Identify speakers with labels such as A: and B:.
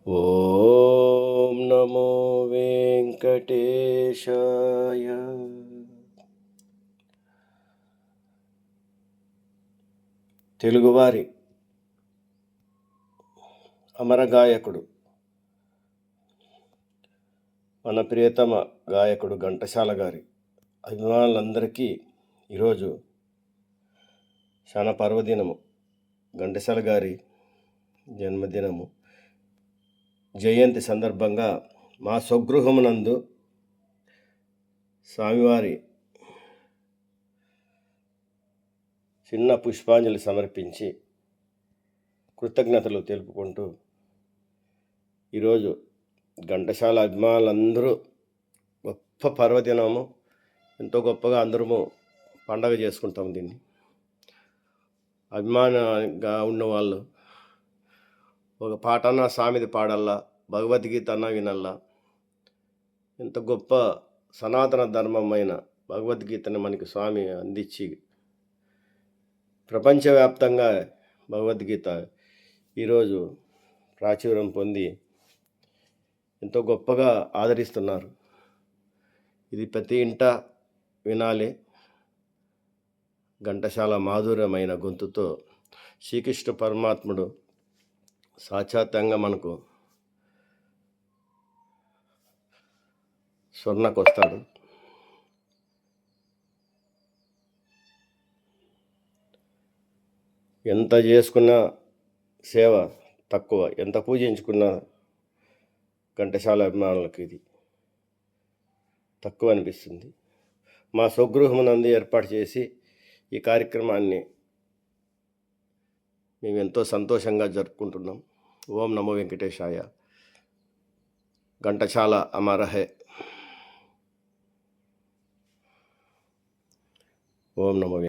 A: ఓం నమో వెంకటేశాయ. తెలుగువారి అమర గాయకుడు, మన ప్రియతమ గాయకుడు ఘంటసాల గారి అభిమానులందరికీ ఈరోజు చాలా పర్వదినము. ఘంటసాల గారి జన్మదినము, జయంతి సందర్భంగా మా స్వగృహమునందు స్వామివారి చిన్న పుష్పాంజలి సమర్పించి కృతజ్ఞతలు తెలుపుకుంటూ ఈరోజు ఘంటసాల అభిమానులందరూ గొప్ప పర్వదినము, ఎంతో గొప్పగా అందరము పండగ చేసుకుంటాం. దీన్ని అభిమానంగా ఉన్నవాళ్ళు ఒక పాటన్నా స్వామిది పాడల్లా, భగవద్గీత అన్నా వినల్లా. ఎంత గొప్ప సనాతన ధర్మమైన భగవద్గీతను మనకి స్వామి అందించి ప్రపంచవ్యాప్తంగా భగవద్గీత ఈరోజు ప్రాచుర్యం పొంది ఎంతో గొప్పగా ఆదరిస్తున్నారు. ఇది ప్రతి ఇంట వినాలి. ఘంటసాల మాధుర్యమైన గొంతుతో శ్రీకృష్ణ పరమాత్ముడు సాక్షాత్తంగా మనకు స్వర్ణకు వస్తాడు. ఎంత చేసుకున్నా సేవ తక్కువ, ఎంత పూజించుకున్నా ఘంటసాల అభిమానులకు ఇది తక్కువ అనిపిస్తుంది. మా స్వగృహమునందు ఏర్పాటు చేసి ఈ కార్యక్రమాన్ని మేము ఎంతో సంతోషంగా జరుపుకుంటున్నాం. ఓం నమో వెంకటేశాయ. ఘంటసాల అమర హై. ఓం నమో